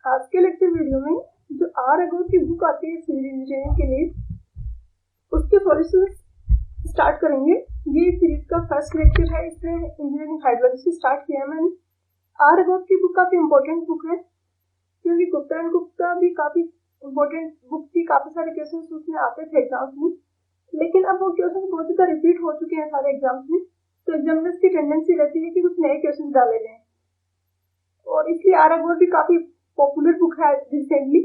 आज के lecture video में जो आर अगो की बुक आती है सिविल इंजीनियरिंग के लिए, उसके सॉल्यूशन स्टार्ट करेंगे। ये सीरीज का फर्स्ट लेक्चर है। इसमें इंजीनियरिंग हाइड्रोलॉजी से स्टार्ट किया है मैंने। आर अगो की बुक काफी इंपॉर्टेंट बुक है, क्योंकि गुप्ता एंड गुप्ता भी काफी इंपॉर्टेंट बुक थी। काफी सारे क्वेश्चन उसमें आते थे एग्जाम्स में, लेकिन अब वो क्वेश्चन बहुत ज्यादा रिपीट हो चुके हैं सारे एग्जाम्स में, तो एग्जामिनर्स की टेंडेंसी रहती है कि कुछ नए क्वेश्चन डाले जाएं, और इसलिए आर अगो भी काफी पॉपुलर बुक है रिसेंटली।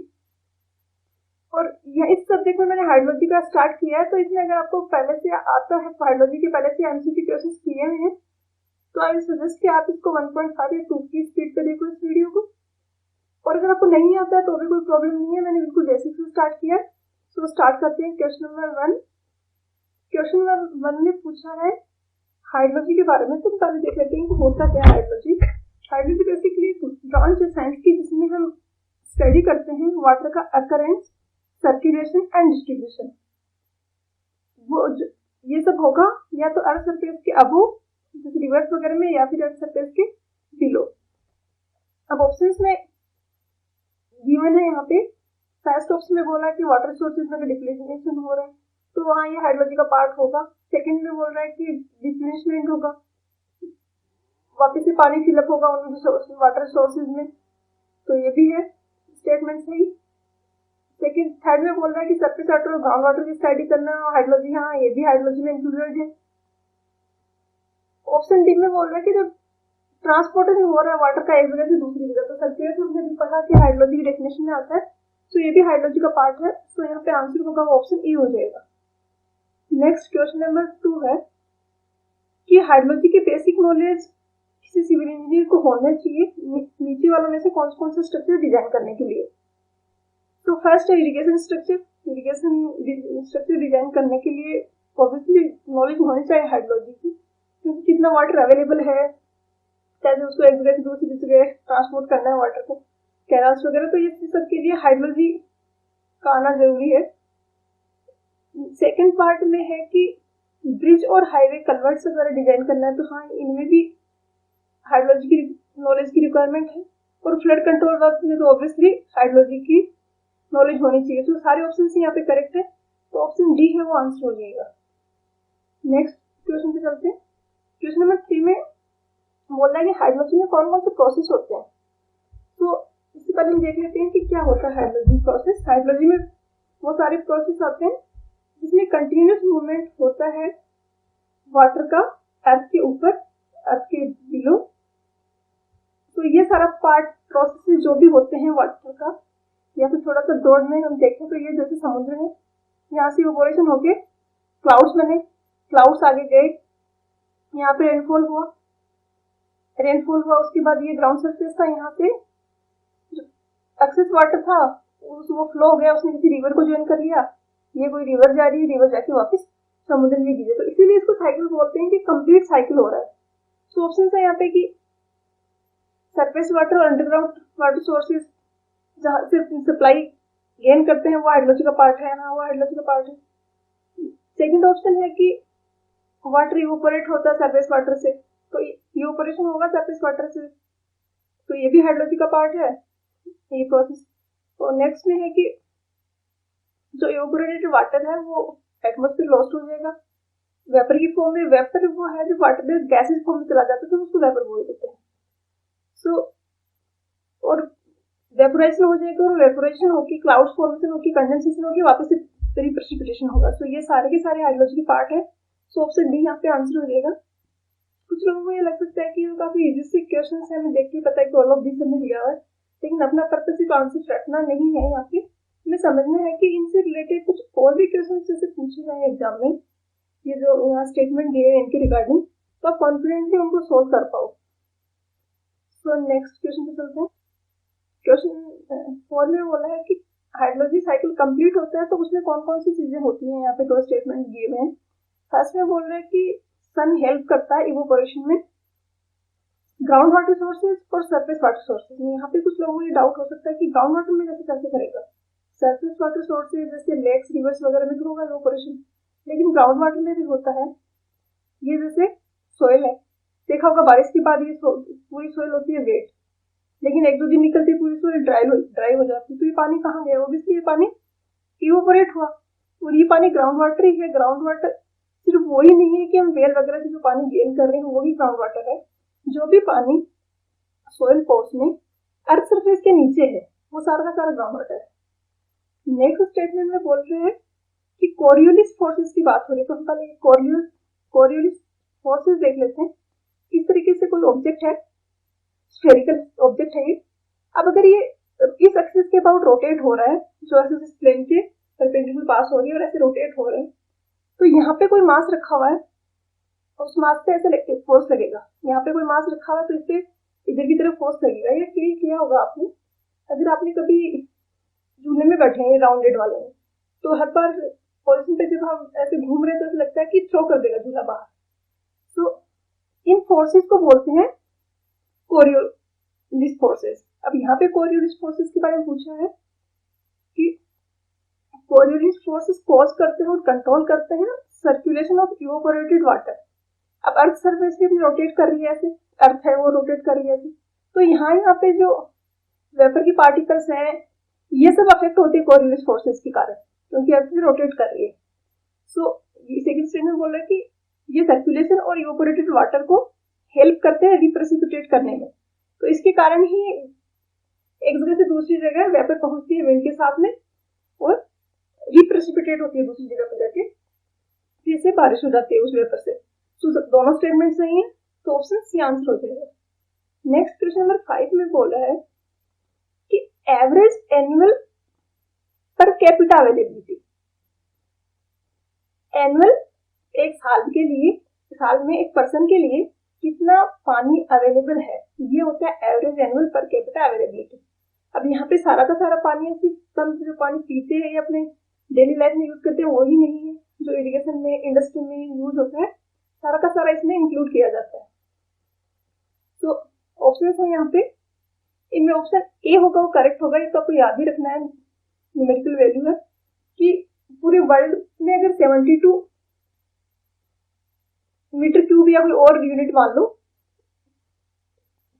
और इस सब्जेक्ट में मैंने हाइड्रोलॉजी का स्टार्ट किया है, तो इसमें अगर आपको पहले से आता है, हाइड्रोलॉजी के पहले से एमसीक्यू क्वेश्चंस किए हुए हैं, तो आई सजेस्ट कि आप इसको 1.5 या 2 की स्पीड पे देखो इस वीडियो को। और अगर आपको नहीं आता है तो भी कोई प्रॉब्लम नहीं है, मैंने बिल्कुल बेसिक से स्टार्ट किया है। तो स्टार्ट करते हैं क्वेश्चन नंबर 1। क्वेश्चन नंबर 1 में पूछा है हाइड्रोलॉजी के बारे में। तो पहले देख लेते हैं कि होता क्या है हाइड्रोलॉजी। हाइड्रोलॉजी बेसिकली एक ब्रांच है साइंस की, जिसमें हम स्टडी करते हैं वाटर का अकरेंस, सर्कुलेशन एंड डिस्ट्रीब्यूशन। वो ये सब होगा या तो अर्थ सरफेस के अबो, जैसे रिवर्स वगैरह में, या फिर अर्थ सरफेस के बिलो। अब ऑप्शंस में गिवन है यहाँ पे। फर्स्ट ऑप्शन में बोला है कि वाटर सोर्सेज में डिप्लेशन हो रहा है, तो वहाँ ये हाइड्रोलॉजी का पार्ट होगा। सेकंड में बोल रहा है कि रिप्लेनिशमेंट होगा, वापस से पानी फिलअप होगा उन वाटर सोर्सेज में, तो ये भी है स्टेटमेंट सही। सेकंड थर्ड में बोल रहा है कि सरफेस वाटर और ग्राउंड वाटर की स्टडी करना हाइड्रोलॉजी, हाँ ये भी हाइड्रोलॉजी में इंक्लूडेड है। ऑप्शन डी में बोल रहा है कि जो ट्रांसपोर्टेशन हो रहा है वाटर का एक जगह से दूसरी जगह, तो सर्कुलेट हमने भी पढ़ा कि हाइड्रोलॉजी की डेफिनेशन में आता है, तो ये भी हाइड्रोलॉजी का पार्ट है। तो यहाँ पे आंसर होगा ऑप्शन ई हो जाएगा। नेक्स्ट क्वेश्चन नंबर 2 है कि हाइड्रोलॉजी के बेसिक नॉलेज किसी सिविल इंजीनियर को होना चाहिए नीचे वालों में से कौन कौन सा स्ट्रक्चर डिजाइन करने के लिए। तो फर्स्ट है irrigation structure. Irrigation structure design करने के लिए ऑब्वियसली नॉलेज होनी चाहिए हाइड्रोलॉजी की, क्योंकि कितना वाटर अवेलेबल है, कैसे उसको एक जगह से दूसरी जगह ट्रांसपोर्ट करना है वाटर को, कैनाल्स वगैरह, तो ये सब के लिए हाइड्रोलॉजी का आना जरूरी है। सेकेंड पार्ट में है कि ब्रिज और हाईवे कल्वर्ट्स वगैरह डिजाइन करना है, तो हाँ इनमें भी हाइड्रोलॉजी की नॉलेज की रिक्वायरमेंट है। और फ्लड कंट्रोल वर्क में तो ऑब्वियसली हाइड्रोलॉजी की नॉलेज होनी चाहिए। तो सारे ऑप्शन यहाँ पे करेक्ट है, तो ऑप्शन डी है वो आंसर हो जाएगा। नेक्स्ट क्वेश्चन पे चलते हैं। क्वेश्चन नंबर 3 में बोल रहा है कि हाइड्रोलॉजी में कौन कौन से प्रोसेस होते हैं। तो इससे पहले हम देख लेते हैं कि क्या होता है हाइड्रोलॉजी प्रोसेस। हाइड्रोलॉजी में वो सारे प्रोसेस आते हैं जिसमें कंटिन्यूस मूवमेंट होता है वाटर का अर्थ के ऊपर, अर्थ के बिलो। तो ये सारा पार्ट प्रोसेस जो भी होते हैं वाटर का, या फिर थोड़ा सा ब्रॉड में हम देखें तो ये जैसे समुद्र है, यहाँ से इवोपोरेशन होके क्लाउड्स बने, क्लाउड्स आगे गए, यहाँ पे रेनफॉल हुआ, उसके बाद ये ग्राउंड सरफेस था, यहाँ पे एक्सेस वाटर था वो फ्लो हो गया, उसने किसी रिवर को ज्वाइन कर लिया, ये कोई रिवर जा रही है, रिवर जाके वापस समुद्र में गिरे, तो इसीलिए इसको साइकिल बोलते हैं कि कंप्लीट साइकिल हो रहा है। तो ऑप्शन है यहाँ पे कि सरफेस वाटर और अंडरग्राउंड वाटर सोर्सेज जहाँ से सप्लाई गेन करते हैं वो हाइड्रोलॉजी का पार्ट है, हाँ वो हाइड्रोलॉजी का पार्ट है। सेकंड ऑप्शन है कि वाटर इवोपोरेट होता है सरफेस वाटर से, तो इवोपोरेशन होगा सरफेस वाटर से, तो ये भी हाइड्रोलॉजी का पार्ट है ये प्रोसेस। और नेक्स्ट में है कि जो इवोपोरेटेड वाटर है वो एटमॉस्फेयर लॉस्ट हो जाएगा वेपर की फॉर्म में। वेपर वो है जो वाटर में गैसेज फॉर्म में चला जाता है, तो उसको वेपर बोल देते हैं। सो और वेपोराइजेशन हो जाएगा, और वेपोराइजेशन होगी, क्लाउड्स फॉर्मेशन होगी, कंडेंसेशन होगी, वापस से प्रेसिपिटेशन होगा। तो ये सारे के सारे हाइड्रोलॉजी के पार्ट है। सो ऑप्शन डी यहाँ पे आंसर हो जाएगा। कुछ लोगों को ये लग सकता है कि ये काफी इजी से क्वेश्चन है, हमें देख के पता है कि ऑल ऑफ दिस हमने दिया हुआ है, लेकिन अपना पर्पस सिर्फ आंसर रखना नहीं है, यहाँ पे हमें समझना है कि इनसे रिलेटेड कुछ और भी क्वेश्चन जैसे पूछे जाए एग्जाम में, ये जो यहाँ स्टेटमेंट दिए हैं इनके रिगार्डिंग, तो आप कॉन्फिडेंटली उनको सोल्व कर पाओ। तो नेक्स्ट क्वेश्चन पे चलते हैं। क्वेश्चन 4 में बोला है कि हाइड्रोलॉजी साइकिल कंप्लीट होता है तो उसमें कौन कौन सी चीजें होती हैं। यहाँ पे 2 स्टेटमेंट दिए हुए हैं। फर्स्ट में बोल रहे हैं कि सन हेल्प करता है इवोपोरेशन में, ग्राउंड वाटर सोर्सेज और सरफेस वाटर सोर्सेज में। यहाँ पे कुछ लोगों को ये डाउट हो सकता है कि ग्राउंड वाटर में कैसे करेगा, सरफेस वाटर सोर्सेज जैसे लेक्स, रिवर्स वगैरह में तो होगा इवोपोरेशन, लेकिन ग्राउंड वाटर में भी होता है। ये जैसे सोयल है, देखा होगा बारिश के बाद ये पूरी सोयल होती है वेट, लेकिन एक दो दिन निकलते पूरी पूरी ड्राई हो जाती है। तो ये पानी कहाँ गया? ऑब्वियसली ये पानी इवोपोरेट हुआ। और ये पानी ग्राउंड वाटर ही है। ग्राउंड वाटर सिर्फ वही नहीं है कि हम वेल वगैरह से जो पानी गेन कर रहे हैं वो भी ग्राउंड वाटर है। जो भी पानी सोइल पोर्स में अर्थ सरफेस के नीचे है वो सारा का सारा ग्राउंड वाटर है। नेक्स्ट स्टेटमेंट में बोल रहे हैं कि कोरियोलिस फोर्सेस की बात हो रही है। तो हम पहले कोरियोलिस फोर्सेस देख लेते हैं। इस तरीके से कोई ऑब्जेक्ट है, स्फेरिकल ऑब्जेक्ट है ये। अब अगर ये इस एक्सिस के अबाउट रोटेट हो रहा है, जो एक्सिस इस प्लेन के परपेंडिकुलर पास हो रही है और ऐसे रोटेट हो रहे हैं, तो यहाँ पे कोई मास रखा हुआ है और उस मास पे ऐसे फोर्स लगेगा। यहाँ पे कोई मास रखा हुआ है तो इस पे इधर की तरफ फोर्स लगेगा। ये फील किया होगा आपने, अगर आपने कभी झूले में बैठे हैं राउंडेड वाले में, तो हर बार पोजीशन पे जब हम ऐसे घूम रहे हैं तो ऐसा लगता है कि थ्रो कर देगा झूला बाहर। तो इन फोर्सेस को बोलते हैं कोरियोलिस फोर्सेस। अब यहाँ पे कोरियोलिस फोर्सेस के बारे में पूछा है कि कोरियोलिस फोर्सेस कॉज करते हैं और कंट्रोल करते हैं सर्कुलेशन ऑफ इवोपोरेटेड वाटर। अब अर्थ सरफेस भी रोटेट कर रही है, ऐसे अर्थ है वो रोटेट कर रही है ऐसे, तो यहाँ पे जो वेपर की पार्टिकल्स हैं ये सब अफेक्ट होते हैं कोरियोलिस फोर्सेस के कारण, क्योंकि अर्थ भी रोटेट कर रही है। सो सेकंड स्टेटमेंट बोल रहा है कि ये सर्कुलेशन और इवोपोरेटेड वाटर को हेल्प करते हैं रिप्रेसिपिटेट करने में। तो इसके कारण ही एक जगह से दूसरी जगह वेपर पहुंचती है विंड के साथ में और रिप्रेसिपिटेट होती है दूसरी जगह पर जाके, फिर से बारिश हो जाती है उस वेपर से। तो दोनों स्टेटमेंट सही है, तो ऑप्शन सी आंसर हो जाएगा। नेक्स्ट क्वेश्चन नंबर 5 में बोला है कि average annual per capita availability. Annual एक साल के लिए, साल में एक पर्सन के लिए कितना पानी अवेलेबल है, ये होता है average annual per capita availability. अब यहाँ पे सारा का सारा पानी है, सिर्फ हम जो पानी पीते हैं या अपने डेली लाइफ में यूज करते हैं वही नहीं है, जो इरिगेशन में इंडस्ट्री में यूज होता है सारा का सारा इसमें इंक्लूड किया जाता है। तो ऑप्शन है यहाँ पे, इनमें ऑप्शन ए होगा वो करेक्ट होगा। इसको आपको याद ही रखना है, न्यूमेरिकल वैल्यू है कि पूरे वर्ल्ड में अगर 72 मीटर क्यूब या कोई और यूनिट मान लो,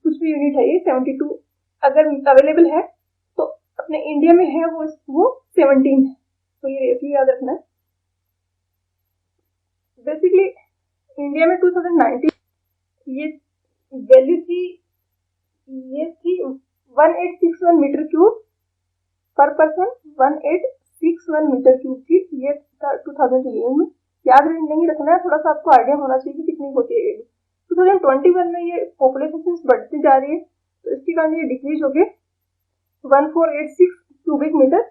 कुछ भी यूनिट है ये 72 अगर अवेलेबल है, तो अपने इंडिया में है वो 17 है। तो ये रेशियो याद रखना है। बेसिकली इंडिया में 2019 ये वैल्यू थी, ये थी 1861 मीटर क्यूब पर पर्सन, 1861 मीटर क्यूब थी ये 2011 में। याद नहीं रखना है, थोड़ा सा आपको आइडिया होना चाहिए कि कितनी होती है। 2021 में ये पॉपुलेशन बढ़ती जा रही है, तो इसके कारण ये डिक्रीज हो गए 1486 क्यूबिक मीटर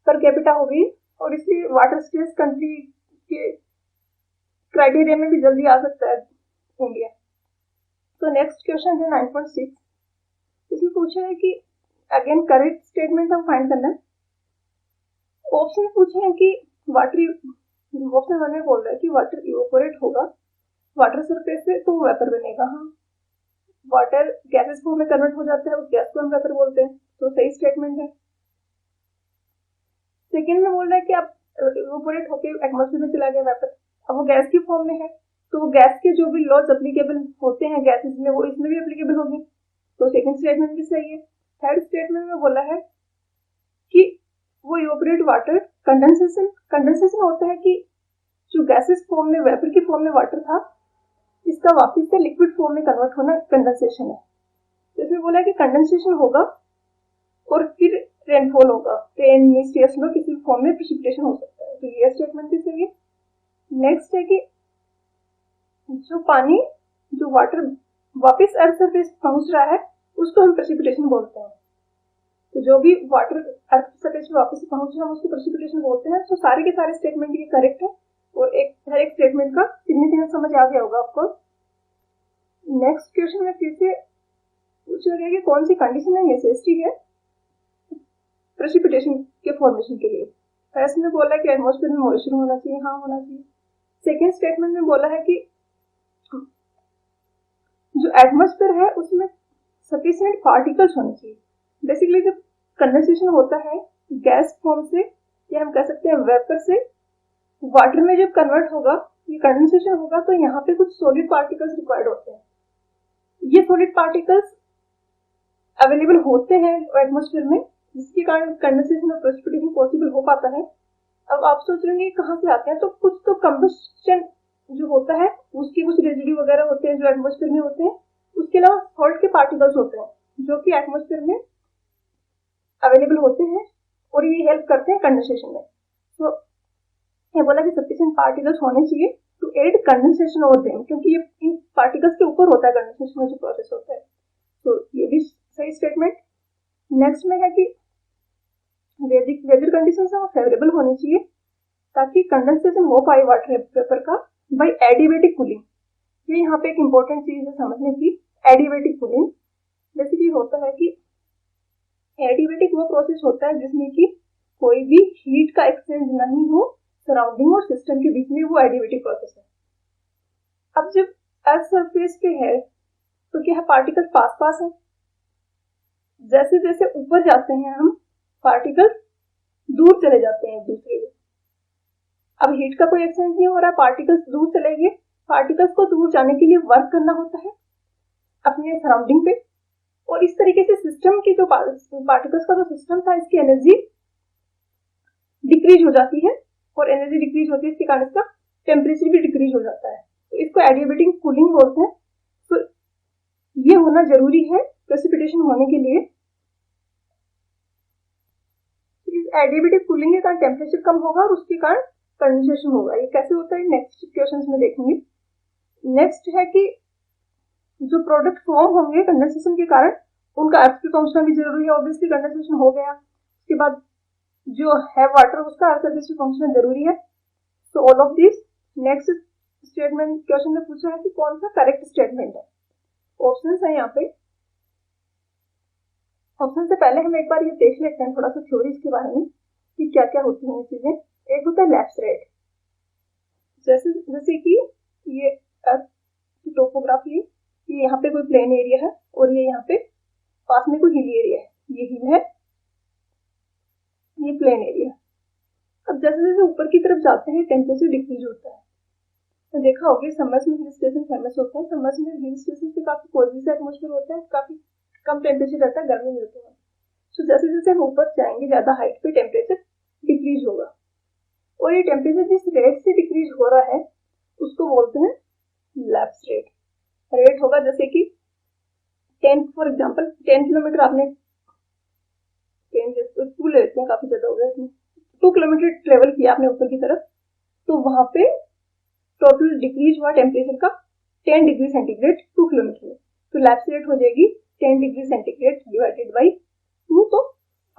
पर कैपिटा हो गई, और इसलिए वाटर स्ट्रेस कंट्री के क्राइटेरिया में भी जल्दी आ सकता है इंडिया। तो नेक्स्ट क्वेश्चन है 9.6। इसमें पूछा है कि अगेन करेक्ट स्टेटमेंट हम फाइंड करना है। ऑप्शन पूछे हैं कि वाटर, ऑप्शन 1 में बोल रहा है कि वाटर इवोपोरेट होगा वाटर सरफेस से तो वेपर बनेगा। हाँ, वाटर गैसेस फॉर्म में कन्वर्ट हो जाता है, उस गैस को हम वेपर बोलते हैं, तो सही स्टेटमेंट है। सेकेंड में बोल रहा है कि आप इवोपोरेट होकर एटमॉस्फेयर में चला गया वेपर, अब वो गैस की फॉर्म में है, तो वो गैस के जो भी लॉज एप्लीकेबल होते हैं गैसेस में वो इसमें भी एप्लीकेबल होगी, तो सेकंड स्टेटमेंट भी सही है। थर्ड स्टेटमेंट में बोला है कि वो इवोपोरेट वाटर कंडेंसेशन होता है कि जो गैसेस फॉर्म में वेपर की फॉर्म में वाटर था इसका वापस से लिक्विड फॉर्म में कन्वर्ट होना कंडेंसेशन है। तो इसमें बोला है कि कंडेंसेशन होगा और फिर रेनफॉल होगा, रेन मिस्ट या स्नो किसी फॉर्म में प्रेसिपिटेशन हो सकता है, तो ये स्टेटमेंट भी सही है। नेक्स्ट है कि जो पानी जो वाटर वापस अर्थ सरफेस पहुंच रहा है उसको हम प्रेसिपिटेशन बोलते हैं। तो जो भी वाटर अर्थ सरफेस पे वापस पहुंच रहा है उसको प्रेसिपिटेशन बोलते हैं। तो सारे के सारे स्टेटमेंट ये करेक्ट है और हर एक स्टेटमेंट का सिग्निफिकेंस समझ आ गया होगा आपको। नेक्स्ट क्वेश्चन में फिर से पूछा गया कि कौन सी कंडीशन है नेसेसरी है प्रेसिपिटेशन के फॉर्मेशन के लिए। फर्स्ट में बोला है कि एटमॉस्फेयर में मॉइस्चर होना चाहिए, हाँ होना चाहिए। सेकेंड स्टेटमेंट में बोला है कि जो एटमॉस्फेयर है उसमें सफिशिएंट पार्टिकल्स होने चाहिए। बेसिकली जब कंडेंसेशन होता है गैस फॉर्म से या हम कह सकते हैं वेपर से वाटर में जब कन्वर्ट होगा, ये कंडेंसेशन होगा, तो यहाँ पे कुछ सॉलिड पार्टिकल्स रिक्वायर्ड होते हैं। ये सॉलिड पार्टिकल्स अवेलेबल होते हैं एटमोस्फेयर में, जिसके कारण कंडेंसेशन और प्रेसिपिटेशन पॉसिबल हो पाता है। अब आप सोच रहे हैं कहाँ से आते हैं, तो कुछ तो कंबस्शन जो होता है उसके कुछ रेजिड्यू वगैरह होते हैं जो एटमोस्फेयर में होते हैं, उसके अलावा सॉल्ट के पार्टिकल्स होते हैं जो कि एटमोस्फेयर में अवेलेबल होते हैं और ये हेल्प करते हैं कंडेंसेशन में। तो ये बोला कि सफिशिएंट पार्टिकल्स होने चाहिए to add condensation over them, क्योंकि ये इन पार्टिकल्स के ऊपर होता है कंडेंसेशन में जो प्रोसेस होता है। तो ये भी सही स्टेटमेंट। नेक्स्ट में है कि वेदर कंडीशंस फेवरेबल होनी चाहिए ताकि कंडेंसेशन हो पाए वाटर वेपर का बाय एडिबेटिक कूलिंग। ये यहाँ पे एक इंपॉर्टेंट चीज है समझने की, एडिबेटिक कूलिंग। बेसिकली होता है कि एडिबेटिक वो प्रोसेस होता है जिसमें कि कोई भी हीट का एक्सचेंज नहीं हो सराउंडिंग और सिस्टम के बीच में, वो एडिबेटिक प्रोसेस है। अब जब अर्थ सरफेस पे है तो क्या है, पार्टिकल्स पास पास है, जैसे जैसे ऊपर जाते हैं हम पार्टिकल्स दूर चले जाते हैं एक दूसरे को। अब हीट का कोई एक्सचेंज नहीं हो रहा, पार्टिकल्स दूर चले गए, पार्टिकल्स को दूर जाने के लिए वर्क करना होता है अपने सराउंडिंग पे, और इस तरीके से सिस्टम की जो पार्टिकल्स का जो सिस्टम था इसकी एनर्जी डिक्रीज हो जाती है, और एनर्जी डिक्रीज होती है इसके कारण इसका टेम्परेचर भी डिक्रीज हो जाता है। तो इसको एडिबेटिक कूलिंग बोलते हैं। तो ये होना जरूरी है प्रेसिपिटेशन होने के लिए। इस एडिबेटिक कूलिंग के कारण टेम्परेचर कम होगा और उसके कारण कंडेंसेशन होगा। ये कैसे होता है नेक्स्ट क्वेश्चंस में देखेंगे। नेक्स्ट है कि जो प्रोडक्ट फॉर्म होंगे कंडेंसेशन के कारण उनका अर्थ पे पहुंचना भी जरूरी है। ऑब्वियसली कंडेंसेशन हो गया, उसके बाद जो है वाटर उसका अर्थ सरफेस पे पहुंचना जरूरी है। तो all of this next statement question में पूछा है कि कौन सा करेक्ट स्टेटमेंट है। ऑप्शंस है यहाँ पे। ऑप्शन से पहले हम एक बार ये देख लेते हैं थोड़ा सा थ्योरीज के बारे में कि क्या क्या होती हैं ये चीजें। एक होता है लैप्स रेट, जैसे कि ये अर्थ की टोपोग्राफी, ये यहाँ पे कोई प्लेन एरिया है और ये यहाँ पे पास में कोई हिल एरिया है, ये हिल है, ये प्लेन एरिया। अब जैसे जैसे ऊपर की तरफ जाते हैं टेम्परेचर डिक्रीज होता है। तो देखा होगा समर्स में हिल स्टेशन फेमस होता है। समर्स में हिल स्टेशन पे काफी कोल्ड सा एटमोस्फेयर होता है, काफी कम टेम्परेचर रहता है, गर्मी मिलती है। तो जैसे जैसे हम ऊपर जाएंगे ज्यादा हाइट पे टेम्परेचर डिक्रीज होगा, और ये टेम्परेचर जिस रेट से डिक्रीज हो रहा है उसको बोलते हैं लैप्स रेट। रेट होगा जैसे कि 10 फॉर एग्जांपल 10 किलोमीटर आपने 2 ले लेते हैं, काफी ज्यादा हो गया इसमें, 2 किलोमीटर ट्रेवल किया आपने ऊपर की तरफ, तो वहां पे टोटल डिक्रीज हुआ टेम्परेचर का 10 डिग्री सेंटीग्रेड 2 किलोमीटर में। तो लैप्स रेट हो जाएगी 10 डिग्री सेंटीग्रेड डिवाइडेड बाई 2, तो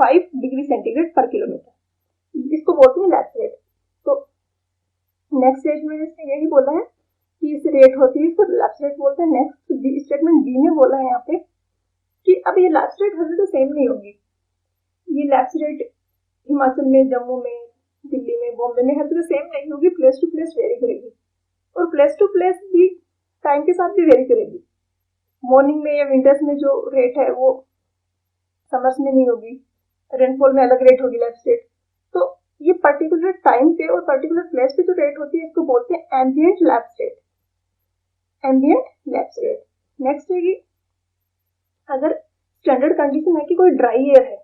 5 डिग्री सेंटीग्रेड पर किलोमीटर, इसको बोलते हैं लैप्स रेट। तो नेक्स्ट स्टेटमेंट में यही बोला है कि इस रेट होती है इसको लैप्स रेट बोलते हैं। नेक्स्ट स्टेटमेंट बी में बोला है यहाँ पे कि अब ये लैप्स रेट हर जगह सेम नहीं होगी। ये लैप्स रेट हिमाचल में, जम्मू में, दिल्ली में, बॉम्बे में हर जगह सेम नहीं होगी, प्लेस टू प्लेस वेरी करेगी, और प्लेस टू प्लेस भी टाइम के साथ भी वेरी करेगी। मॉर्निंग में या विंटर्स में जो रेट है वो समर्स में नहीं होगी, रेनफॉल में अलग रेट होगी लैप्स रेट। तो ये पर्टिकुलर टाइम पे और पर्टिकुलर प्लेस पे जो रेट होती है इसको बोलते हैं ambient lapse rate, ambient lapse rate. Next है कि अगर स्टैंडर्ड कंडीशन है कि कोई ड्राई एयर है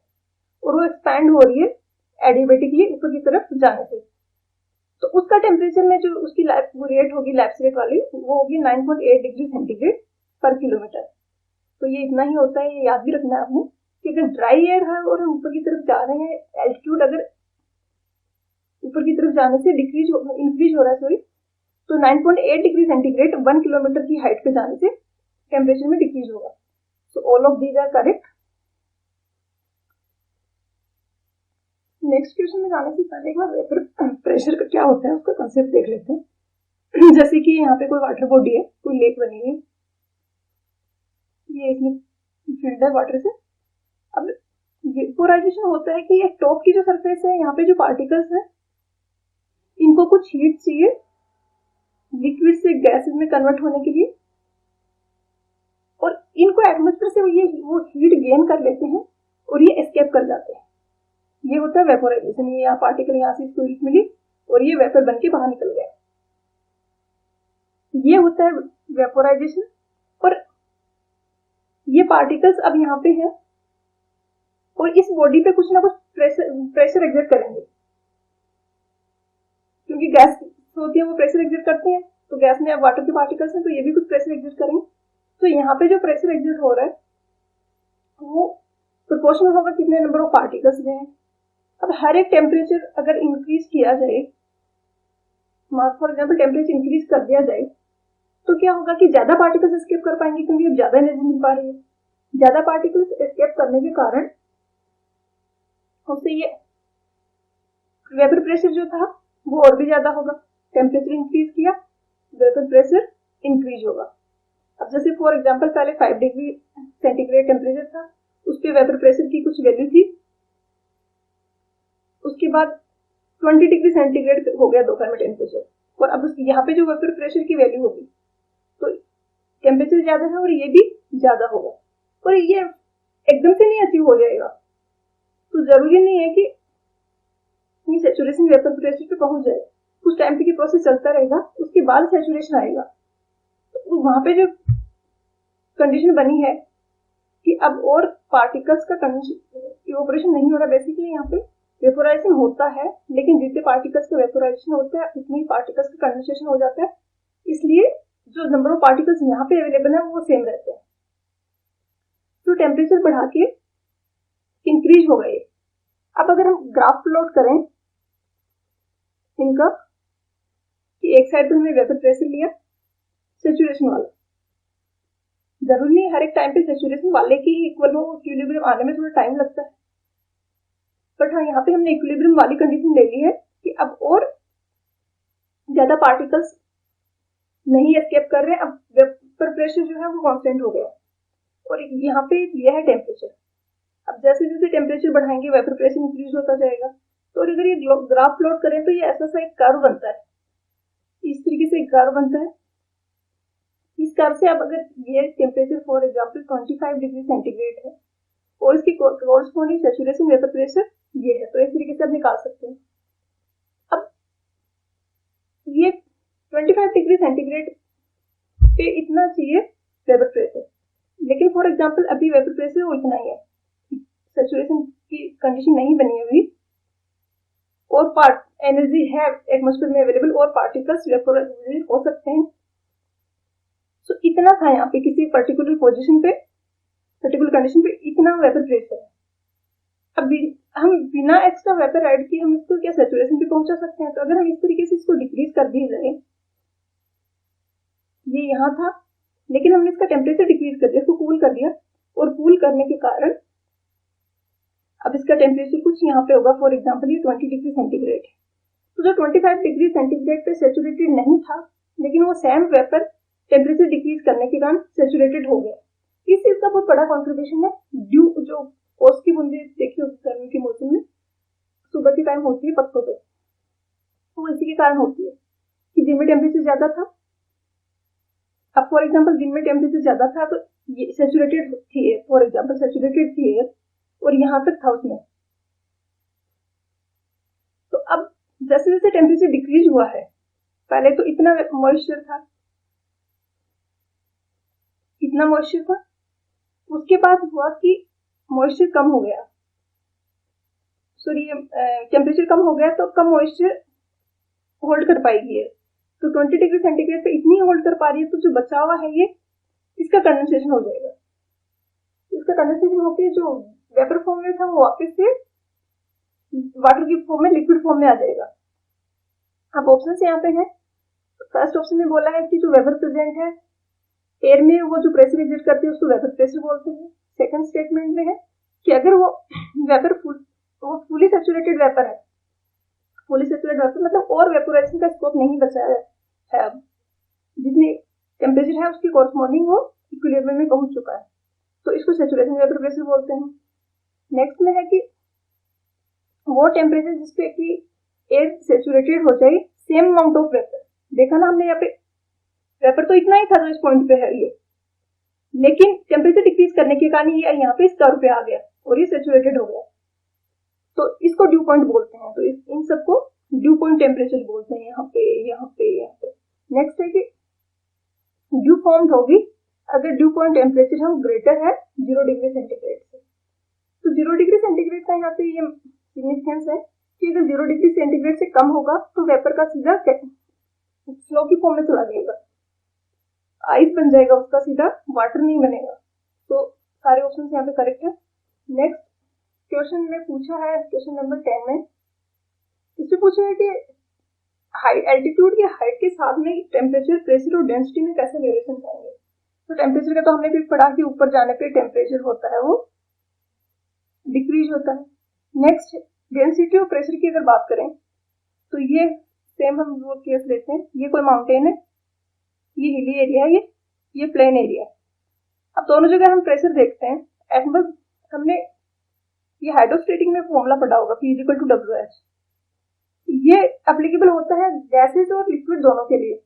और वो एक्सपैंड हो रही है एडिबेटिकली ऊपर की तरफ जाने से, तो उसका टेम्परेचर में जो उसकी रेट होगी लैप्स रेट वाली वो होगी 9.8 डिग्री सेंटीग्रेड पर किलोमीटर। तो ये इतना ही होता है, ये याद भी रखना है आपने कि अगर ड्राई एयर है और हम ऊपर की तरफ जा रहे हैं, एल्टीट्यूड अगर ऊपर की तरफ जाने से इंक्रीज हो रहा है सॉरी, तो 9.8 डिग्री सेंटीग्रेड 1 किलोमीटर की हाइट पे जाने से टेम्परेचर में डिक्रीज होगा। So all of these are correct. Next question में जाने से पहले एक बार वेपर प्रेशर का क्या होता है उसका कंसेप्ट देख लेते हैं। जैसे कि यहाँ पे कोई वाटर बॉडी है, कोई लेक बनी है, ये इसमें फिल्ड है वाटर से। अब वेपोराइजेशन होता है कि ये टॉप की जो सरफेस है, यहाँ पे जो पार्टिकल्स है इनको कुछ हीट चाहिए लिक्विड से गैसेस में कन्वर्ट होने के लिए, और इनको एटमॉस्फेयर से वो हीट गेन कर लेते हैं और ये एस्केप कर जाते हैं। ये होता है वेपोराइजेशन। ये यहाँ पार्टिकल यहाँ से इसको हीट मिली और ये वेपर बन के बाहर निकल गया, ये होता है वेपोराइजेशन। और ये पार्टिकल्स अब यहाँ पे है और इस बॉडी पे कुछ ना कुछ प्रेशर एग्जर्ट करेंगे, क्योंकि गैस होती है वो प्रेशर एग्जर्ट करते हैं, तो गैस में अब वाटर के पार्टिकल्स हैं तो ये भी कुछ प्रेशर एग्जर्ट करेंगे। तो यहाँ पे जो प्रेशर एग्जर्ट हो रहा है वो प्रोपोर्शनल होगा कितने नंबर ऑफ पार्टिकल्स में है। अब हर एक टेम्परेचर अगर इंक्रीज किया जाए, फॉर एग्जाम्पल टेम्परेचर इंक्रीज कर दिया जाए, तो क्या होगा कि ज्यादा पार्टिकल्स एस्केप कर पाएंगे, क्योंकि अब ज्यादा एनर्जी मिल पा रही है। ज्यादा पार्टिकल्स एस्केप करने के कारण उससे ये वेपर प्रेशर जो था वो और भी ज्यादा होगा। टेम्परेचर इंक्रीज किया, वेपर प्रेशर इंक्रीज होगा। अब जैसे फॉर एग्जाम्पल पहले 5 डिग्री सेंटीग्रेड टेम्परेचर था, उस पर वेपर प्रेशर की कुछ वैल्यू थी, उसके बाद 20 डिग्री सेंटीग्रेड हो गया दोपहर में टेम्परेचर, और अब यहाँ पे जो वेपर प्रेशर की वैल्यू होगी तो टेम्परेचर ज्यादा है और ये भी ज्यादा होगा, और ये एकदम से नहीं अचीव हो जाएगा। तो जरूरी नहीं है कि ये सैचुरेशन वेपर प्रेशर पे पहुंच जाए, कुछ टाइम तक ये प्रोसेस चलता रहेगा, उसके बाद सैचुरेशन आएगा। तो वहां पे जो कंडीशन बनी है कि अब और पार्टिकल्स का इवोपोरेशन नहीं हो रहा, बेसिकली यहाँ पे वेपोराइजेशन होता है, लेकिन जितने पार्टिकल्स का वेपोराइजेशन होता है उतनी पार्टिकल्स का कंडेंसेशन हो जाता है, इसलिए जो नंबर ऑफ पार्टिकल्स यहाँ पे अवेलेबल है वो सेम रहते हैं। तो टेम्परेचर बढ़ा के इंक्रीज हो गए। अब अगर हम ग्राफ प्लॉट करें इनका, कि एक साइड पे हमने वेपर प्रेशर लिया सैचुरेशन वाला, जरूरी नहीं हर एक टाइम पे सैचुरेशन वाले की इक्वल हो, इक्विलिब्रियम आने में थोड़ा टाइम लगता है, बट हाँ यहाँ पे हमने इक्विलिब्रियम वाली कंडीशन ले ली है कि अब और ज्यादा पार्टिकल्स नहीं एस्केप कर रहे हैं, अब वेपर प्रेशर जो है वो कांस्टेंट हो गया, और यहाँ पे दिया है टेम्परेचर। अब जैसे जैसे टेम्परेचर बढ़ाएंगे वेपर प्रेशर इंक्रीज होता जाएगा। तो अगर ये ग्राफ प्लॉट करें तो ये ऐसा सा एक कर्व बनता है, इस तरीके से एक कर्व बनता है। इस कर्व से अब अगर ये temperature for example 25 degree centigrade है और इसकी कोरस्पॉन्डिंग सैचुरेशन वेपर प्रेशर ये है, तो इस तरीके से आप निकाल सकते हैं। अब ये 25 डिग्री सेंटीग्रेड पे इतना चाहिए वेपर प्रेशर, लेकिन फॉर एग्जाम्पल अभी वेपर प्रेशर वो इतना ही है, सैचुरेशन की कंडीशन नहीं बनी हुई, और पार्ट एनर्जी है एटमॉस्फेयर में अवेलेबल, और पार्टिकल्स वेपोराइज हो सकते हैं। तो इतना था यहाँ पे किसी पर्टिकुलर पोजीशन पे, पर्टिकुलर कंडीशन पे इतना वेपर प्रेशर है। अब हम बिना एक्स्ट्रा वेपर ऐड किए हम इसको क्या सैचुरेशन पे पहुंचा सकते हैं। तो अगर हम इस तरीके से इसको डिक्रीज कर दिए जाए, ये यहाँ था लेकिन हमने इसका टेम्परेचर डिक्रीज कर दिया, इसको कूल कर दिया, और कूल करने के कारण अब इसका टेम्परेचर कुछ यहाँ पे होगा, फॉर एग्जाम्पल ये 20 डिग्री सेंटीग्रेड है। तो जो 25 डिग्री सेंटीग्रेड पे सैचुरेटेड नहीं था, लेकिन वो सेम वेपर टेम्परेचर डिक्रीज करने के कारण सैचुरेटेड हो गया। इस चीज का बहुत बड़ा कॉन्ट्रीब्यूशन है ड्यू, जो ओस की बूंदे देखी होगी गर्मी के मौसम में सुबह के टाइम होती है पत्तों पे, तो इसी के कारण होती है कि दिन में टेम्परेचर ज्यादा था। अब फॉर एग्जाम्पल दिन में टेम्परेचर ज्यादा था तो ये सैचुरेटेड थी, फॉर एग्जाम्पल सैचुरेटेड थी और यहाँ तक था उसमें। तो अब जैसे जैसे टेम्परेचर डिक्रीज हुआ है, पहले तो इतना मॉइस्चर था, इतना मॉइस्चर था, उसके बाद हुआ कि मॉइस्चर कम हो गया, सॉरी टेम्परेचर कम हो गया, तो कम मॉइस्चर होल्ड कर पाएगी है, तो 20 डिग्री सेंटीग्रेड पे इतनी होल्ड कर पा रही है, तो जो बचा हुआ है ये इसका कंडेंसेशन हो जाएगा। इसका कंडेंसेशन होकर जो वेपर फॉर्म में था वो वापस से वाटर की फॉर्म में, लिक्विड फॉर्म में आ जाएगा। अब ऑप्शन यहाँ पे है, फर्स्ट ऑप्शन में बोला है कि जो वेपर प्रेजेंट है एयर में वो जो प्रेशर एग्जिट करती है उसको वेपर प्रेशर बोलते हैं। सेकंड स्टेटमेंट में है कि अगर वो वेपर फुली सैचुरेटेड वेपर है, फुली सैचुरेटेड वेपर मतलब और वेपोराइजेशन का स्कोप नहीं बचा है, अब जितनी टेम्परेचर है उसकी कॉरस्पॉन्डिंग वो इक्विलिब्रियम में पहुंच चुका है, तो इसको सैचुरेशन वेपर प्रेशर बोलते हैं। नेक्स्ट में है कि वो टेम्परेचर जिसपे कि एयर सैचुरेटेड हो जाए सेम अमाउंट ऑफ वेपर, देखा ना हमने यहाँ पे वेपर तो इतना ही था जो इस पॉइंट पे है ये, लेकिन टेम्परेचर डिक्रीज करने के कारण ये यहाँ पे इस कर्व पे आ गया और ये सैचुरेटेड हो गया, तो इसको ड्यू पॉइंट बोलते हैं। तो इन सबको ड्यू पॉइंट टेम्परेचर बोलते हैं, यहाँ पे यहाँ पे यहाँ पे। नेक्स्ट है कि ड्यू फॉर्म होगी अगर ड्यू पॉइंट टेम्परेचर हम ग्रेटर है 0 डिग्री सेंटीग्रेड से। तो 0 डिग्री सेंटीग्रेड सा यहाँ पे ये सिग्निफिकेंस है कि अगर 0 डिग्री सेंटीग्रेड से कम होगा तो वेपर का सीधा स्नो की फॉर्म में चला जाएगा, आइस बन जाएगा उसका, सीधा वाटर नहीं बनेगा। तो सारे ऑप्शन यहाँ पे करेक्ट है। नेक्स्ट क्वेश्चन में पूछा है, क्वेश्चन नंबर 10 में इसमें पूछा है कि हाइट, एल्टीट्यूड की हाइट के साथ में टेम्परेचर, प्रेशर और डेंसिटी में कैसे वेरिएशन आएंगे। तो टेम्परेचर का तो हमने भी पढ़ा कि ऊपर जाने पे टेम्परेचर होता है वो डिक्रीज होता है। नेक्स्ट डेंसिटी और प्रेशर की अगर बात करें तो ये सेम हम वो केस लेते हैं, ये कोई माउंटेन है, ये हिली एरिया है, ये प्लेन एरिया है। अब दोनों जगह हम प्रेशर देखते हैं, एटमॉस्फेयर हमने ये हाइड्रोस्टेटिक में फॉर्मूला पढ़ा होगा P = WH, ये एप्लीकेबल होता है गैसेस और लिक्विड दोनों के लिए।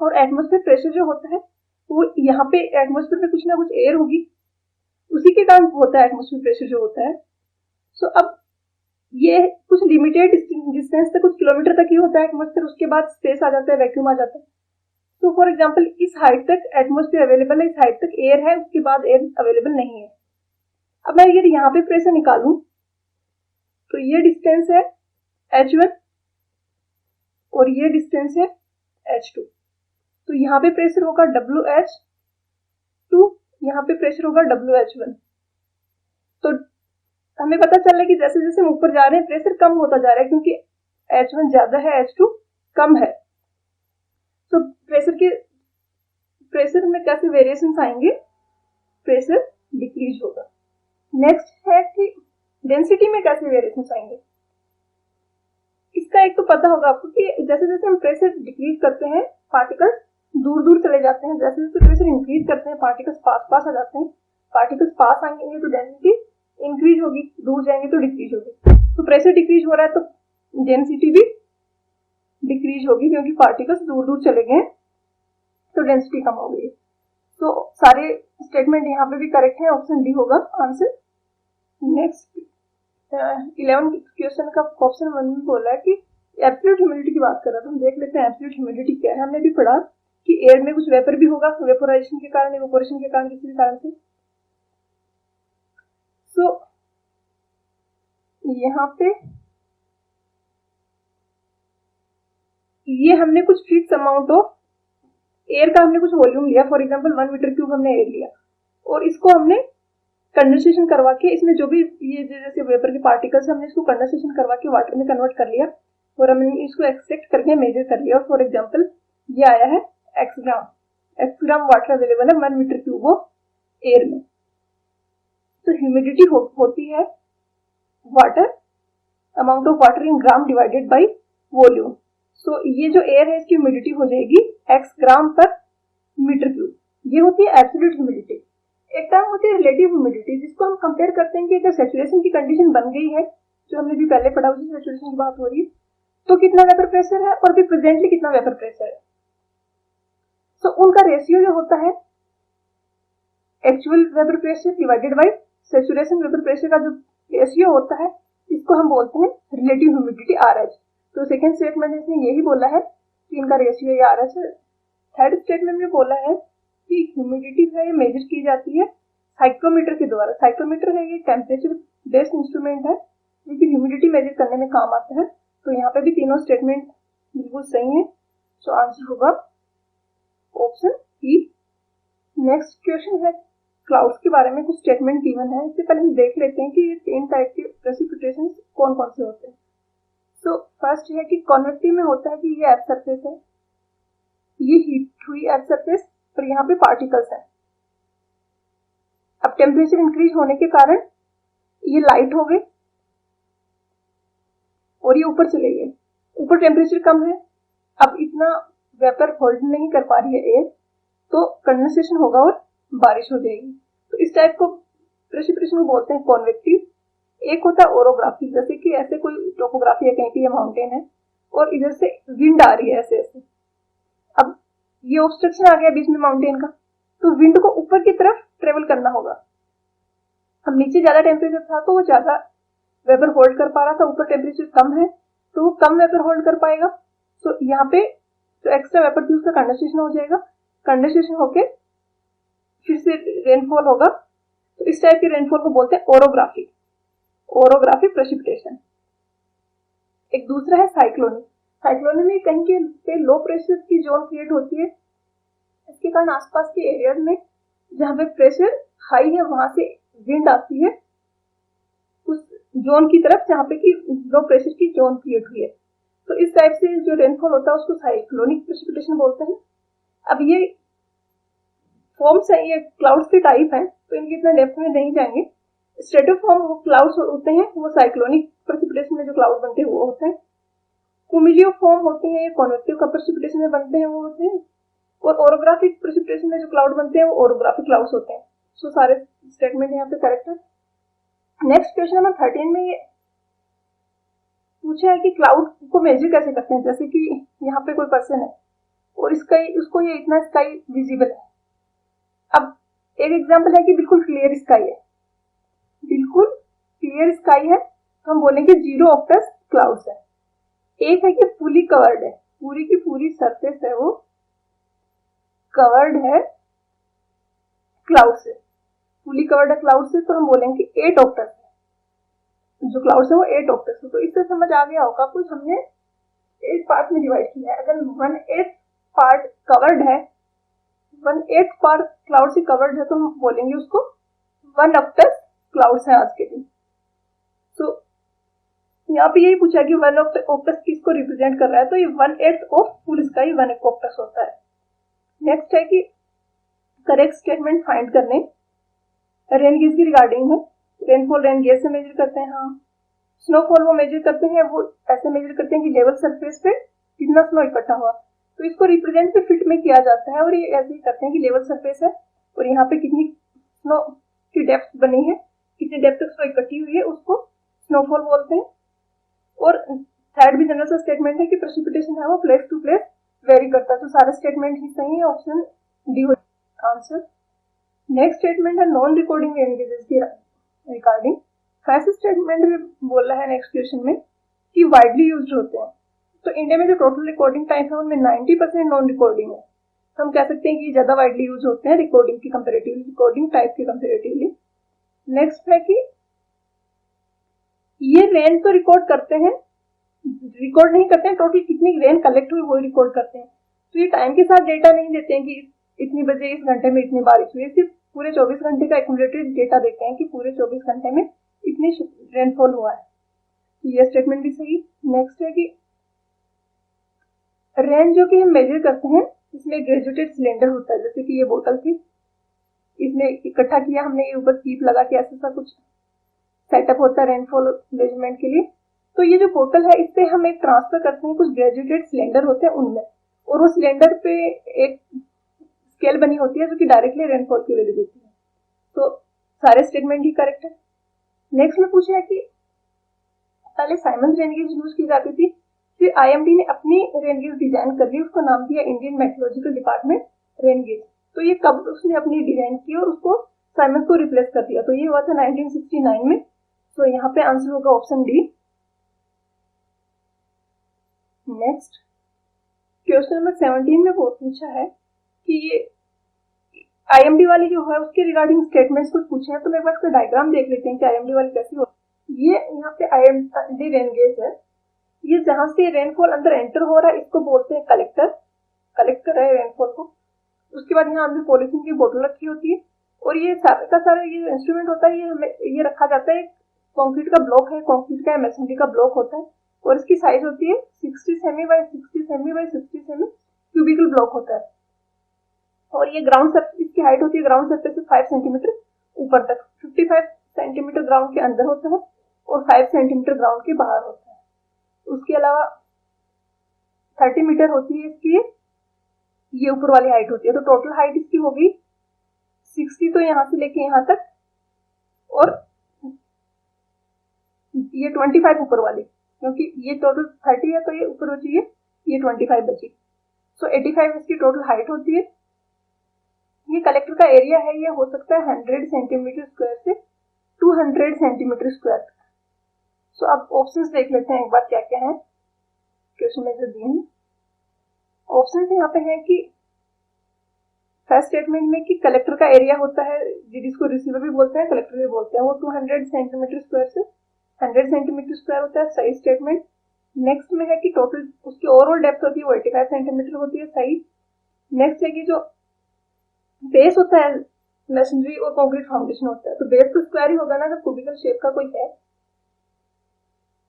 और एटमॉस्फेयर प्रेशर जो होता है वो यहाँ पे एटमॉस्फेयर में कुछ ना कुछ एयर होगी, उसी के कारण होता है एटमॉस्फेयर प्रेशर जो होता है। सो अब ये कुछ लिमिटेड डिस्टेंस तक, कुछ किलोमीटर तक ही होता है एटमॉस्फेयर, उसके बाद स्पेस आ जाता है, वैक्यूम आ जाता है। तो फॉर एग्जांपल इस हाइट तक एटमॉस्फेयर अवेलेबल है, इस हाइट तक एयर है, उसके बाद एयर अवेलेबल नहीं है। अब मैं ये यहाँ पे प्रेशर निकालूं तो ये डिस्टेंस है H1 और ये डिस्टेंस है H2। तो यहाँ पे प्रेशर होगा WH2, यहाँ पे प्रेशर होगा WH1। तो हमें पता चल रहा है कि जैसे जैसे हम ऊपर जा रहे हैं प्रेशर कम होता जा रहा है, क्योंकि H1 ज्यादा है, H2 कम है। तो प्रेशर में कैसे वेरिएशन आएंगे, प्रेशर डिक्रीज होगा। नेक्स्ट है कि डेंसिटी में कैसे वेरिएशन आएंगे। इसका एक तो पता होगा आपको कि जैसे जैसे हम प्रेशर डिक्रीज करते हैं पार्टिकल्स दूर दूर चले जाते हैं, जैसे जैसे प्रेशर इंक्रीज करते हैं पार्टिकल्स पास पास आ जाते हैं। पार्टिकल्स पास आएंगे तो डेंसिटी इंक्रीज होगी, दूर जाएंगे तो डिक्रीज होगी। तो प्रेशर डिक्रीज हो रहा है तो डेंसिटी भी डिक्रीज होगी, क्योंकि पार्टिकल्स दूर दूर चले गए तो डेंसिटी कम हो गई। तो सारे स्टेटमेंट यहाँ पे भी करेक्ट है, ऑप्शन डी होगा आंसर। नेक्स्ट 11 क्वेश्चन का ऑप्शन 1 में बोला है कि एब्सोल्यूट ह्यूमिडिटी की बात कर रहा था। हम देख लेते हैं एब्सोल्यूट ह्यूमिडिटी क्या है। हमने भी पढ़ा कि एयर में कुछ वेपर भी होगा, वेपोराइजेशन के कारण, इवेपोरेशन के कारण, किसी भी कारण से। सो यहाँ पे ये हमने कुछ फिक्स अमाउंट ऑफ एयर का हमने कुछ वॉल्यूम लिया, फॉर एग्जांपल 1 मीटर क्यूब हमने एयर लिया और इसको हमने कंडेंसेशन करवा के, इसमें जो भी ये जैसे वेपर के पार्टिकल्स हमने इसको कंडेंसेशन करवा के वाटर में कन्वर्ट कर लिया और हमने इसको एक्सट्रैक्ट करके मेजर कर लिया। और फॉर एग्जांपल ये आया है x ग्राम वाटर अवेलेबल है 1 मीटर क्यूब ऑफ एयर में। तो ह्यूमिडिटी होती है water, amount of water in gram divided by volume. So ये जो एयर है इसकी ह्यूमिडिटी हो जाएगी x ग्राम पर मीटर क्यूब। ये होती है एब्सोल्यूट ह्यूमिडिटी। एक टर्म होती है रिलेटिव ह्यूमिडिटी, जिसको हम कंपेयर करते हैं कि अगर सैचुरेशन की कंडीशन बन गई है, जो हमने भी पहले पढ़ा, उसी सैचुरेशन की बात हो रही है, तो कितना वेपर प्रेशर है और भी प्रेजेंटली कितना वेपर प्रेशर है। तो उनका रेशियो जो होता है actual vapour pressure divided by saturation vapour pressure का जो रेशियो होता है, इसको हम बोलते हैं रिलेटिव ह्यूमिडिटी RH। तो सेकेंड स्टेटमेंट में इसने यही बोला है कि इनका रेशियो ये RH है। थर्ड स्टेटमेंट में बोला है कि ह्यूमिडिटी है ये मेजर की जाती है साइक्रोमीटर के द्वारा। साइक्रोमीटर है ये टेम्परेचर बेस्ड इंस्ट्रूमेंट है, जो कि ह्यूमिडिटी मेजर करने में काम आता है। तो यहाँ पे भी तीनों स्टेटमेंट बिल्कुल सही है। सो आंसर होगा ऑप्शन ई। नेक्स्ट क्वेश्चन है क्लाउड्स के बारे में कुछ स्टेटमेंट गिवन है। इससे पहले हम देख लेते हैं कि ये 3 टाइप के प्रेसिपिटेशन कौन कौन से होते हैं। तो फर्स्ट है कि कॉन्वेक्टिव में होता है कि ये अर्थ सरफेस है, ये हीट हुई अर्थ सरफेस और यहाँ पे पार्टिकल्स हैं। अब टेम्परेचर इंक्रीज होने के कारण ये लाइट हो गए और ये ऊपर चले गए। ऊपर टेम्परेचर कम है, अब इतना वेपर होल्ड नहीं कर पा रही है एयर, तो कंडेंसेशन होगा और बारिश हो जाएगी। तो इस टाइप को प्रेसिपिटेशन को बोलते हैं कॉन्वेक्टिव। एक होता है ओरोग्राफी, जैसे कि ऐसे कोई टोपोग्राफी है, कहीं पे ये माउंटेन है और इधर से विंड आ रही है ऐसे ऐसे। अब ये ऑब्स्ट्रक्शन आ गया बीच में माउंटेन का, तो विंड को ऊपर की तरफ ट्रेवल करना होगा। हम नीचे ज्यादा टेम्परेचर था तो वो ज्यादा वेपर होल्ड कर पा रहा था, ऊपर टेम्परेचर कम है तो वो कम वेपर होल्ड कर पाएगा। तो यहाँ पे तो एक्स्ट्रा वेपर थी उसका कंडेंसेशन हो जाएगा, कंडेंसेशन होके फिर से रेनफॉल होगा। तो इस टाइप के रेनफॉल को बोलते हैं ओरोग्राफी। Orographic precipitation. एक दूसरा है साइक्लोनिक। साइक्लोनिक में कहीं के पे लो प्रेशर की जोन क्रिएट होती है, इसके कारण आसपास के एरियाज में जहाँ पे प्रेशर हाई है वहां से विंड आती है उस जोन की तरफ जहाँ पे कि लो प्रेशर की जोन क्रिएट हुई है। तो इस टाइप से जो रेनफॉल होता है उसको साइक्लोनिक प्रेसिपिटेशन बोलते हैं। अब ये फॉर्म्स है, ये क्लाउड्स के टाइप हैं, तो इनके इतना डेप्थ में नहीं जाएंगे। स्ट्रेटोफॉर्म क्लाउड्स होते हैं, वो साइक्लोनिक प्रेसिपिटेशन में जो क्लाउड बनते हैं वो होते हैं। कुमुलियो फॉर्म होते हैं, ये कॉन्वेक्टिव का प्रेसिपिटेशन में बनते हैं, वो होते हैं। और ओरोग्राफिक प्रेसिपिटेशन में जो क्लाउड बनते हैं वो ओरोग्राफिक क्लाउड्स होते हैं। सो सारे स्टेटमेंट यहाँ पे करेक्ट है। नेक्स्ट क्वेश्चन नंबर 13 में ये पूछा है कि क्लाउड को मेजर कैसे करते हैं। जैसे कि यहाँ पे कोई पर्सन है और उसको ये इतना स्काई विजिबल है। अब एक एग्जांपल है कि बिल्कुल क्लियर स्काई है, बिल्कुल क्लियर स्काई है, तो हम बोलेंगे 0 ऑक्टस क्लाउड्स है। एक है कि फुली कवर्ड है, पूरी की पूरी सरफेस है वो कवर्ड है क्लाउड से, फुली कवर्ड है क्लाउड से, तो हम बोलेंगे 8 ऑक्टस है। जो क्लाउड्स है वो 8 ऑक्टस है। तो इससे समझ आ गया होगा कुछ हमने 8 पार्ट में डिवाइड किया है। अगर 1/8 पार्ट कवर्ड है, 1/8 पार्ट क्लाउड से कवर्ड है, तो हम बोलेंगे उसको 1 ऑक्टस क्लाउड्स है आज के दिन। तो यहाँ पे यही पूछा कि 1 ऑक्टस किसको रिप्रेजेंट कर रहा है, तो ये 1/8 ऑफ फुल स्काई 1 ऑक्टस होता है। नेक्स्ट है कि करेक्ट स्टेटमेंट फाइंड करने। रेन गेज की रिगार्डिंग है। रेनफॉल रेन गेज से मेजर करते हैं। हाँ, स्नोफॉल वो मेजर करते हैं, वो ऐसे मेजर करते हैं कि लेवल सरफेस पे कितना स्नो इकट्ठा हुआ, तो इसको रिप्रेजेंट पे फीट में किया जाता है। और ये ऐसे ही करते हैं कि लेवल सरफेस है और यहाँ पे कितनी स्नो की डेप्थ बनी है, कितनी डेप्थ तक स्नो इकट्ठी हुई है, उसको स्नोफॉल बोलते हैं। और थर्ड भी जनरल सा स्टेटमेंट है कि प्रेसिपिटेशन है वो प्लेस टू प्लेस वेरी करता है। तो सारे स्टेटमेंट ही सही है, ऑप्शन डी हो आंसर। नेक्स्ट स्टेटमेंट है नॉन रिकॉर्डिंग रेन गेजेस की रिगार्डिंग। ऐसे स्टेटमेंट भी बोल रहा है नेक्स्ट क्वेश्चन में कि वाइडली यूज्ड होते हैं। तो इंडिया में जो टोटल रिकॉर्डिंग टाइम है उनमें 90% नॉन रिकॉर्डिंग है। तो हम कह सकते हैं कि ज्यादा वाइडली यूज होते हैं रिकॉर्डिंग की कंपेरेटिवली, रिकॉर्डिंग टाइप की कंपेरेटिवली। नेक्स्ट है कि ये रेन तो रिकॉर्ड करते हैं, रिकॉर्ड नहीं करते हैं टोटल कितनी रेन कलेक्ट हुई वो रिकॉर्ड करते हैं। तो ये टाइम के साथ डेटा नहीं देते हैं कि इतनी बजे इस घंटे में इतनी बारिश हुई, सिर्फ पूरे 24 घंटे का एक्यूमुलेटेड डेटा देते हैं कि पूरे 24 घंटे में इतनी रेनफॉल हुआ है। तो ये स्टेटमेंट भी सही। नेक्स्ट है कि रेन जो कि हम मेजर करते हैं इसमें ग्रेजुएटेड सिलेंडर होता है। जैसे कि ये बोतल थी, इसमें इकट्ठा किया हमने, ये ऊपर कीप लगा के ऐसा सा कुछ सेटअप होता है रेनफॉल मेजरमेंट के लिए। तो ये जो बोतल है इससे हम एक ट्रांसफर करते हैं कुछ ग्रेजुएटेड सिलेंडर होते हैं उनमें, और वो सिलेंडर पे एक स्केल बनी होती है जो कि डायरेक्टली रेनफॉल की वैल्यू देती है। तो सारे स्टेटमेंट ही करेक्ट है। नेक्स्ट में पूछा है कि पहले साइमंस रेन गेज यूज की जाती थी, फिर आईएमडी ने अपनी रेन गेज डिजाइन कर ली, उसको नाम दिया Indian meteorological department rain gauge. तो ये कब उसने अपनी डिजाइन की और उसको साइमंस को रिप्लेस कर दिया, तो ये हुआ था 1969 में। तो यहाँ पे आंसर होगा option D. Next question number 17 में पूछा है कि ये आईएमडी वाली जो है उसके रिगार्डिंग स्टेटमेंट्स कुछ पूछे हैं। तो मैं बस डायग्राम देख लेते हैं कि आईएमडी वाली कैसी हो। ये यहाँ पे आईएमडी रेन गेज है, ये जहां से रेनफॉल अंदर एंटर हो रहा है इसको बोलते हैं कलेक्टर। कलेक्टर है रेनफॉल को। उसके बाद यहाँ अंदर पॉलिथीन की बोतल रखी होती है और ये सारा का सारा ये इंस्ट्रूमेंट होता है, ये रखा जाता है। कंक्रीट का ब्लॉक है, कंक्रीट का मशीनरी का ब्लॉक होता है और इसकी साइज होती है 60 cm by 60 cm by 60 cm cubical block होता है। और ये ग्राउंड सरफेस, इसकी हाइट होती है ग्राउंड सरफेस से 5 सेंटीमीटर ऊपर तक, 55 सेंटीमीटर ग्राउंड के अंदर होता है और 5 सेंटीमीटर ग्राउंड के बाहर होता है। उसके अलावा 30 मीटर होती है इसकी ये ऊपर वाली हाइट होती है। तो टोटल हाइट इसकी होगी 60, तो यहाँ से लेके यहाँ तक, और ये 25 ऊपर वाली, क्योंकि ये टोटल 30 है तो ये ऊपर बची है, ये 25 बची। सो 85 इसकी टोटल हाइट होती है। ये कलेक्टर का एरिया है, ये हो सकता है 100 सेंटीमीटर स्क्वायर से 200 सेंटीमीटर स्क्वायर। सो अब ऑप्शंस देख लेते हैं एक बार क्या क्या है क्वेश्चन में जो दिए हैं। ऑप्शंस यहाँ पे है कि फर्स्ट स्टेटमेंट में कि कलेक्टर का एरिया होता है जिसको रिसीवर भी बोलते हैं कलेक्टर भी बोलते हैं, वो 200 सेंटीमीटर स्क्वायर से 100 सेंटीमीटर स्क्वायर होता है, सही स्टेटमेंट। नेक्स्ट में है कि टोटल उसकी ओवरऑल डेप्थ होती है वो 85 सेंटीमीटर होती है, सही। नेक्स्ट है कि जो बेस होता है मैसनरी और कंक्रीट फाउंडेशन होता है, तो बेस तो स्क्वायर ही होगा ना, अगर क्यूबिकल शेप का कोई है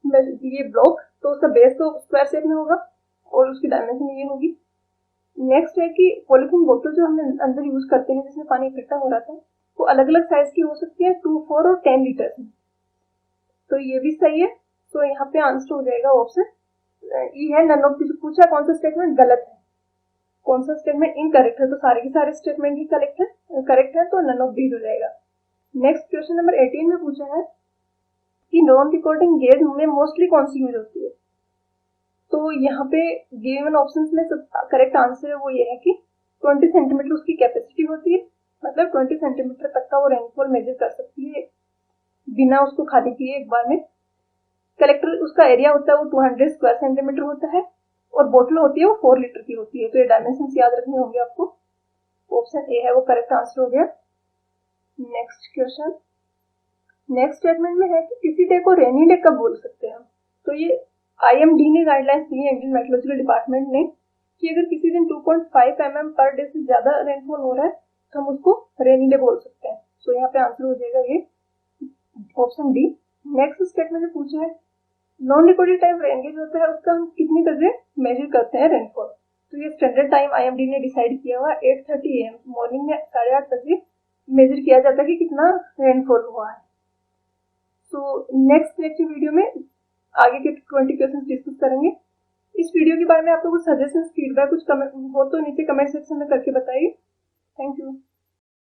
ये ब्लॉक तो उसका बेस तो स्क्वायर शेप में होगा और उसकी डायमेंशन ये होगी। नेक्स्ट है कि पॉलीथीन बोतल जो हमने अंदर यूज करते हैं जिसमें पानी इकट्ठा हो रहा था वो अलग अलग साइज की हो सकती है, 2, 4 और 10 लीटर में, तो ये भी सही है। तो यहाँ पे आंसर हो जाएगा ऑप्शन ई है। नन ऑफ दिस पूछा कौन सा स्टेटमेंट गलत है, कौन सा स्टेटमेंट इनकरेक्ट है, तो सारे के सारे स्टेटमेंट ही करेक्ट है, तो नन ऑफ दीज हो जाएगा। नेक्स्ट क्वेश्चन नंबर 18 में पूछा है कि नॉन रिकॉर्डिंग गेज में मोस्टली कौन सी यूज होती है, तो यहाँ पे गिवन ऑप्शंस में करेक्ट आंसर है वो ये है कि 20 सेंटीमीटर उसकी कैपेसिटी होती है, मतलब 20 सेंटीमीटर तक का वो रेनफॉल मेजर कर सकती है बिना उसको खाली किए एक बार में। कलेक्टर उसका एरिया होता है वो 200 स्क्वायर सेंटीमीटर होता है और बोतल होती है वो 4 लीटर की होती है, तो ये डायमेंशन याद रखने होंगे आपको। ऑप्शन ए है वो करेक्ट आंसर हो गया। नेक्स्ट क्वेश्चन, नेक्स्ट स्टेटमेंट में है कि किसी डे को रेनी डे कब बोल सकते हैं हम, तो ये IMD ने गाइडलाइंस दी है इंडियन मेट्रोलॉजिकल डिपार्टमेंट ने कि अगर किसी दिन 2.5 mm पर डे से ज्यादा रेनफॉल हो रहा है तो हम उसको रेनी डे बोल सकते हैं, तो यहाँ पे आंसर हो जाएगा ये ऑप्शन डी। नेक्स्ट स्टेटमेंट में पूछा है non recorded time rain gauge होता है उसका हम कितनी बजे मेजर करते हैं रेनफॉल, तो ये स्टैंडर्ड टाइम IMD ने डिसाइड किया हुआ 8:30 AM मॉर्निंग में 8:30 बजे मेजर किया जाता है कि कितना रेनफॉल हुआ है। तो नेक्स्ट लेक्चर वीडियो में आगे के 20 क्वेश्चन डिस्कस करेंगे। इस वीडियो के बारे में आपको कुछ सजेशन फीडबैक कुछ कमेंट हो तो नीचे कमेंट सेक्शन में करके बताइए। Thank you.